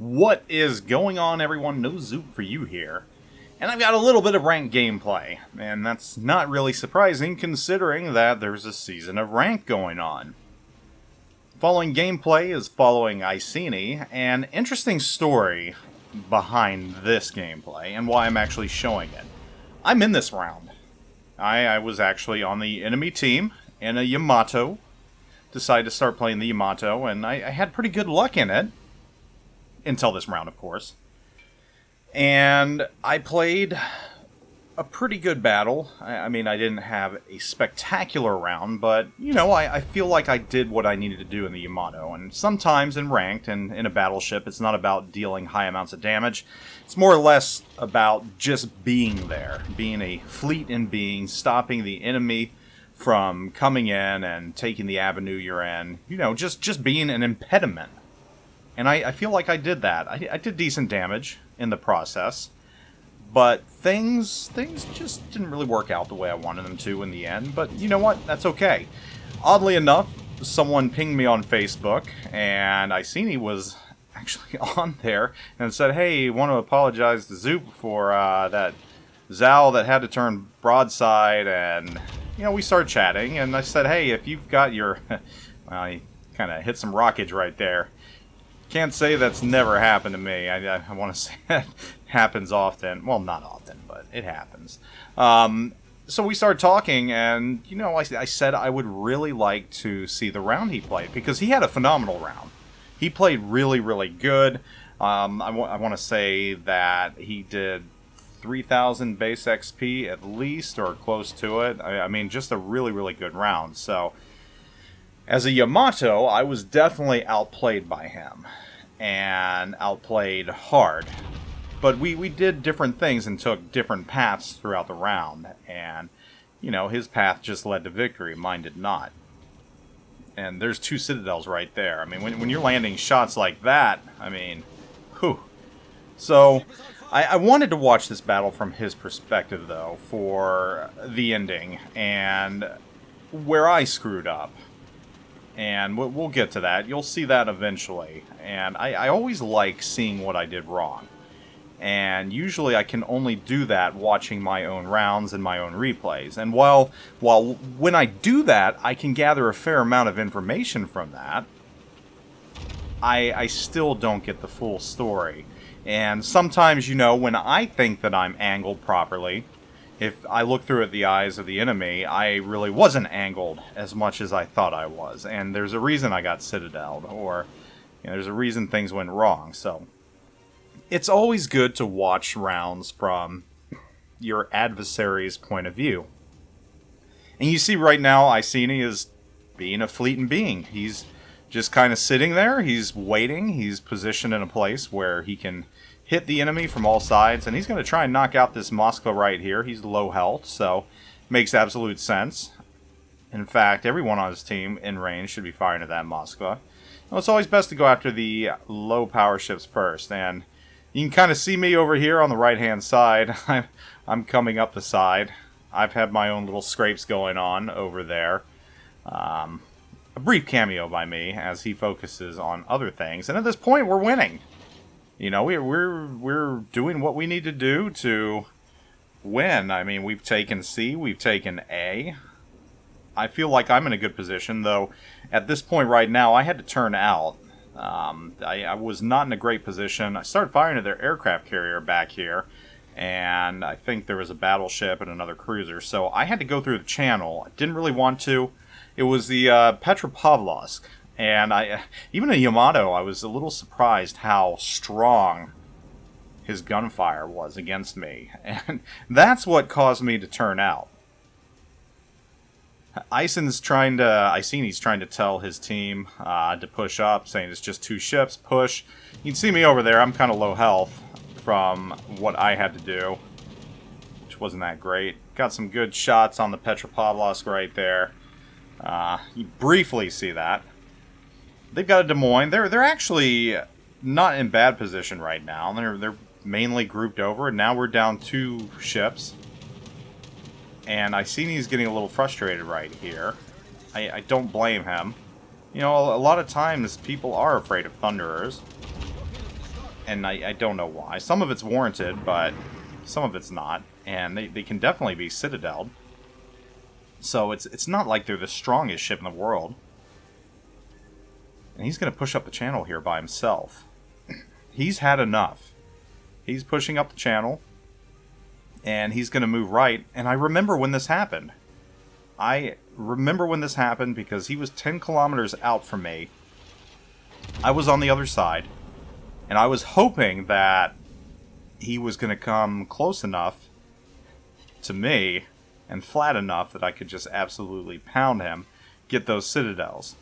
What is going on, everyone? NoZoupForYou here. And I've got a little bit of ranked gameplay, and that's not really surprising considering that there's a season of rank going on. Following gameplay is following Iceni, an interesting story behind this gameplay and why I'm actually showing it. I'm in this round. I was actually on the enemy team in a Yamato. Decided to start playing the Yamato, and I had pretty good luck in it. Until this round, of course. And I played a pretty good battle. I mean, I didn't have a spectacular round, but, you know, I feel like I did what I needed to do in the Yamato. And sometimes in ranked and in a battleship, it's not about dealing high amounts of damage. It's more or less about just being there. Being a fleet in being, stopping the enemy from coming in and taking the avenue you're in. You know, just being an impediment. And I feel like I did that. I did decent damage in the process. But things just didn't really work out the way I wanted them to in the end. But you know what? That's okay. Oddly enough, someone pinged me on Facebook, and Iceni was actually on there and said, hey, want to apologize to Zoop for that Zal that had to turn broadside. And, you know, we started chatting, and I said, hey, if you've got your... well, he kind of hit some rockage right there. Can't say that's never happened to me. I want to say that happens often. Well, not often, but it happens. So we started talking, and, you know, I said I would really like to see the round he played, because he had a phenomenal round. He played really, really good. I want to say that he did 3,000 base XP at least, or close to it. I mean, just a really, really good round. So... as a Yamato, I was definitely outplayed by him, and outplayed hard. But we did different things and took different paths throughout the round, and, you know, his path just led to victory, mine did not. And there's two citadels right there. I mean, when you're landing shots like that, I mean, whew. So, I wanted to watch this battle from his perspective, though, for the ending, and where I screwed up. And we'll get to that. You'll see that eventually. And I always like seeing what I did wrong. And usually I can only do that watching my own rounds and my own replays. And while when I do that, I can gather a fair amount of information from that, I still don't get the full story. And sometimes, you know, when I think that I'm angled properly... if I look through at the eyes of the enemy, I really wasn't angled as much as I thought I was. And there's a reason I got citadeled, or you know, there's a reason things went wrong. So it's always good to watch rounds from your adversary's point of view. And you see right now, Iceni is being a fleet in being. He's just kind of sitting there. He's waiting. He's positioned in a place where he can... hit the enemy from all sides, and he's going to try and knock out this Moskva right here. He's low health, so makes absolute sense. In fact, everyone on his team in range should be firing at that Moskva. Well, it's always best to go after the low power ships first, and you can kind of see me over here on the right-hand side. I'm coming up the side. I've had my own little scrapes going on over there. A brief cameo by me as he focuses on other things, and at this point, we're winning. You know, we're doing what we need to do to win. I mean, we've taken C, we've taken A. I feel like I'm in a good position, though at this point right now, I had to turn out. I was not in a great position. I started firing at their aircraft carrier back here, and I think there was a battleship and another cruiser, so I had to go through the channel. I didn't really want to. It was the Petropavlovsk. And even in Yamato, I was a little surprised how strong his gunfire was against me. And that's what caused me to turn out. Iceni's trying to tell his team to push up, saying it's just two ships, push. You can see me over there, I'm kind of low health from what I had to do, which wasn't that great. Got some good shots on the Petropavlovsk right there. You briefly see that. They've got a Des Moines. They're actually not in bad position right now. They're mainly grouped over, and now we're down two ships. And Iceni's getting a little frustrated right here. I don't blame him. You know, a lot of times people are afraid of Thunderers. And I don't know why. Some of it's warranted, but some of it's not. And they can definitely be citadeled. So it's not like they're the strongest ship in the world. And he's going to push up the channel here by himself. He's had enough. He's pushing up the channel. And he's going to move right. And I remember when this happened. I remember when this happened because he was 10 kilometers out from me. I was on the other side. And I was hoping that he was going to come close enough to me and flat enough that I could just absolutely pound him, get those citadels.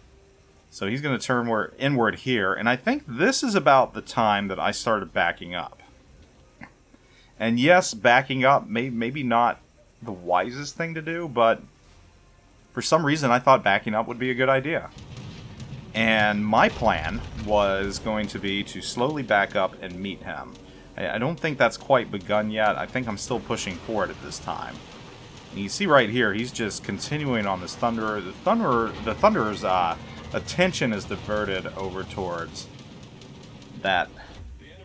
So he's going to turn inward here, and I think this is about the time that I started backing up. And yes, backing up maybe not the wisest thing to do, but for some reason I thought backing up would be a good idea. And my plan was going to be to slowly back up and meet him. I don't think that's quite begun yet. I think I'm still pushing forward at this time. And you see right here, he's just continuing on this Thunderer. The Thunderer's attention is diverted over towards that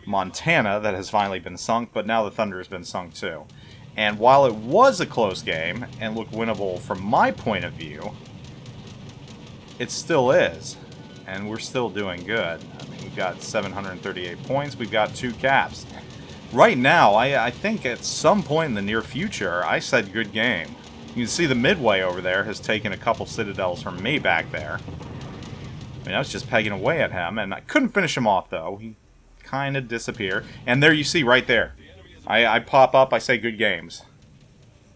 Montana that has finally been sunk, but now the Thunder has been sunk too. And while it was a close game and looked winnable from my point of view, it still is. And we're still doing good. I mean, we've got 738 points. We've got 2 caps. Right now, I think at some point in the near future, I said good game. You can see the Midway over there has taken a couple citadels from me back there. I mean, I was just pegging away at him, and I couldn't finish him off, though. He kind of disappeared. And there you see, right there. I pop up, I say good games.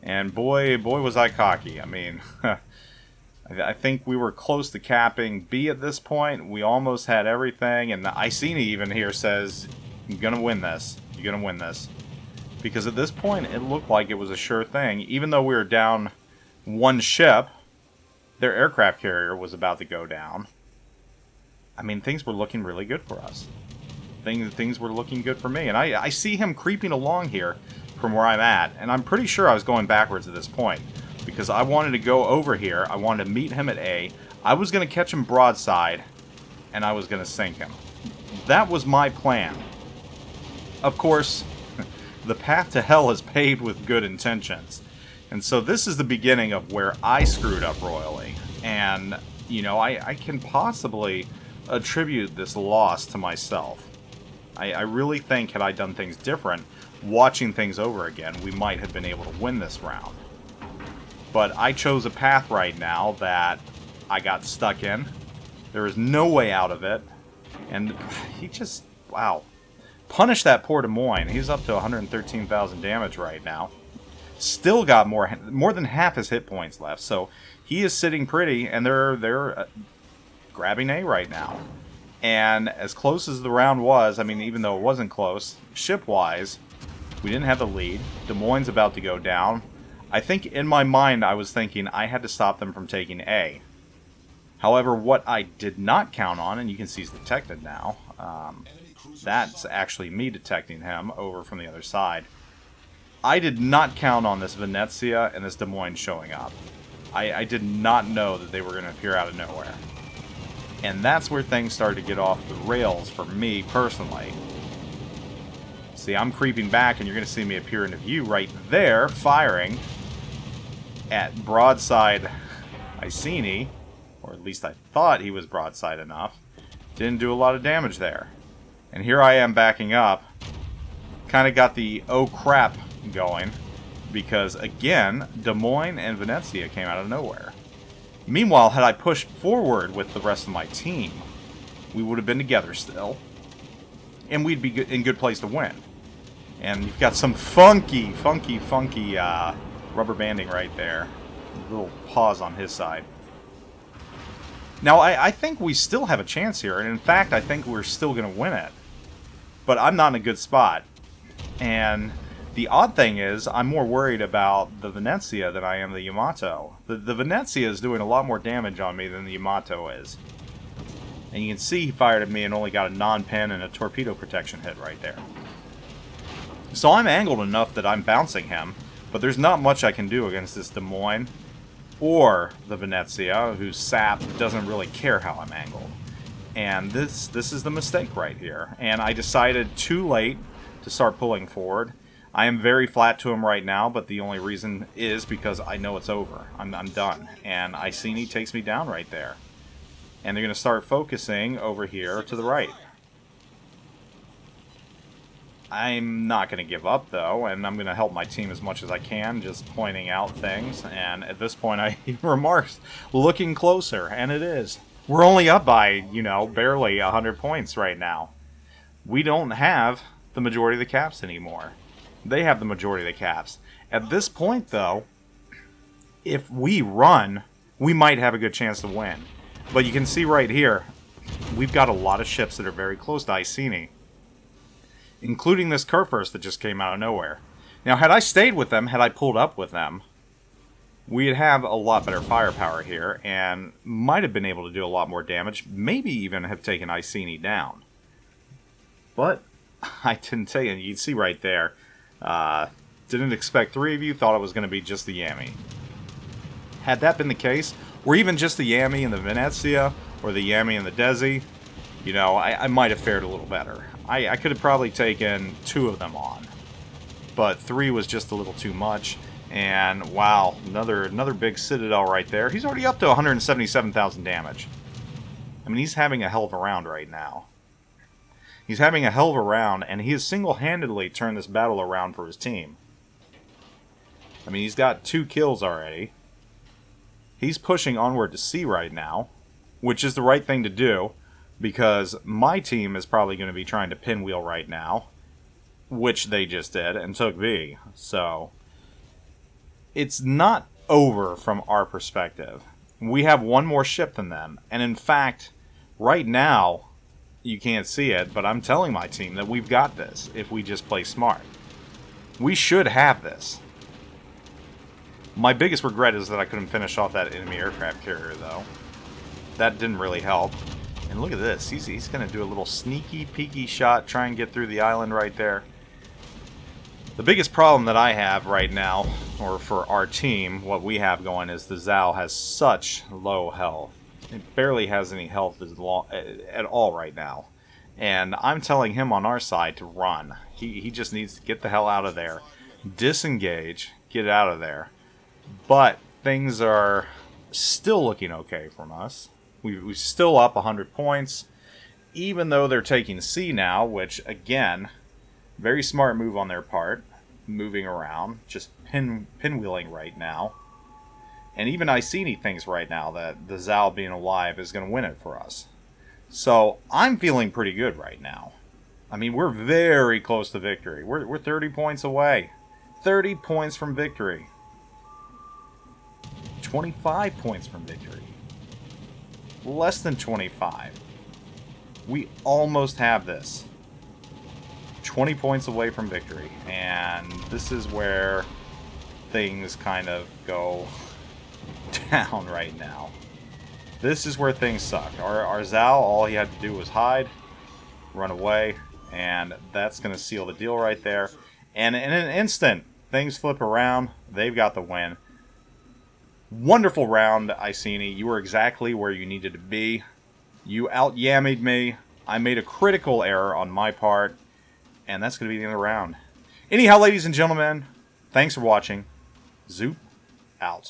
And boy was I cocky. I mean, I think we were close to capping B at this point. We almost had everything, and Iceni even here says, you're going to win this. You're going to win this. Because at this point, it looked like it was a sure thing. Even though we were down 1 ship, their aircraft carrier was about to go down. I mean, things were looking really good for us. Things were looking good for me. And I see him creeping along here from where I'm at. And I'm pretty sure I was going backwards at this point. Because I wanted to go over here. I wanted to meet him at A. I was going to catch him broadside. And I was going to sink him. That was my plan. Of course, the path to hell is paved with good intentions. And so this is the beginning of where I screwed up royally. And, you know, I can possibly attribute this loss to myself. I really think had I done things different, watching things over again, we might have been able to win this round. But I chose a path right now that I got stuck in. There is no way out of it. And he just, wow. Punished that poor Des Moines. He's up to 113,000 damage right now. Still got more than half his hit points left. So he is sitting pretty, and they're grabbing A right now. And as close as the round was, I mean, even though it wasn't close, ship-wise, we didn't have the lead. Des Moines about to go down. I think in my mind I was thinking I had to stop them from taking A. However, what I did not count on, and you can see he's detected now, that's actually me detecting him over from the other side. I did not count on this Venezia and this Des Moines showing up. I did not know that they were going to appear out of nowhere. And that's where things started to get off the rails for me personally. See, I'm creeping back, and you're going to see me appear into view right there, firing at broadside Iceni, or at least I thought he was broadside enough. Didn't do a lot of damage there. And here I am backing up. Kind of got the oh crap going, because again, Des Moines and Venezia came out of nowhere. Meanwhile, had I pushed forward with the rest of my team, we would have been together still, and we'd be in good place to win. And you've got some funky rubber banding right there. A little pause on his side. Now, I think we still have a chance here, and in fact, I think we're still going to win it. But I'm not in a good spot. And the odd thing is, I'm more worried about the Venezia than I am the Yamato. The Venezia is doing a lot more damage on me than the Yamato is. And you can see he fired at me and only got a non-pen and a torpedo protection hit right there. So I'm angled enough that I'm bouncing him, but there's not much I can do against this Des Moines or the Venezia, whose sap doesn't really care how I'm angled. And this is the mistake right here. And I decided too late to start pulling forward. I am very flat to him right now, but the only reason is because I know it's over. I'm done. And Iceni takes me down right there. And they're going to start focusing over here to the right. I'm not going to give up, though, and I'm going to help my team as much as I can, just pointing out things. And at this point, I remarked, looking closer, and it is. We're only up by, you know, barely 100 points right now. We don't have the majority of the caps anymore. They have the majority of the caps. At this point, though, if we run, we might have a good chance to win. But you can see right here, we've got a lot of ships that are very close to Iceni, including this Kurfürst that just came out of nowhere. Now, had I stayed with them, had I pulled up with them, we'd have a lot better firepower here, and might have been able to do a lot more damage, maybe even have taken Iceni down. But I didn't take it. You can see right there, didn't expect 3 of you, thought it was going to be just the Yami. Had that been the case, or even just the Yami and the Venezia, or the Yami and the Desi, you know, I might have fared a little better. I could have probably taken 2 of them on, but 3 was just a little too much. And wow, another big Citadel right there. He's already up to 177,000 damage. I mean, he's having a hell of a round right now. He's having a hell of a round, and he has single-handedly turned this battle around for his team. I mean, he's got 2 kills already. He's pushing onward to C right now, which is the right thing to do, because my team is probably going to be trying to pinwheel right now, which they just did, and took B. So it's not over from our perspective. We have 1 more ship than them, and in fact, right now, you can't see it, but I'm telling my team that we've got this if we just play smart. We should have this. My biggest regret is that I couldn't finish off that enemy aircraft carrier, though. That didn't really help. And look at this. He's going to do a little sneaky, peeky shot, try and get through the island right there. The biggest problem that I have right now, or for our team, what we have going, is the Zhao has such low health. It barely has any health at all right now. And I'm telling him on our side to run. He just needs to get the hell out of there. Disengage. Get out of there. But things are still looking okay from us. We're still up 100 points. Even though they're taking C now, which, again, very smart move on their part. Moving around. Just pinwheeling right now. And even Iceni thinks right now that the Zhao being alive is going to win it for us. So I'm feeling pretty good right now. I mean, we're very close to victory. We're 30 points away. 30 points from victory. 25 points from victory. Less than 25. We almost have this. 20 points away from victory. And this is where things kind of go down right now. This is where things suck. Our Zhao, all he had to do was hide, run away, and that's going to seal the deal right there. And in an instant, things flip around. They've got the win. Wonderful round, Iceni. You were exactly where you needed to be. You out-yammied me. I made a critical error on my part, and that's going to be the end of the round. Anyhow, ladies and gentlemen, thanks for watching. Zoup out.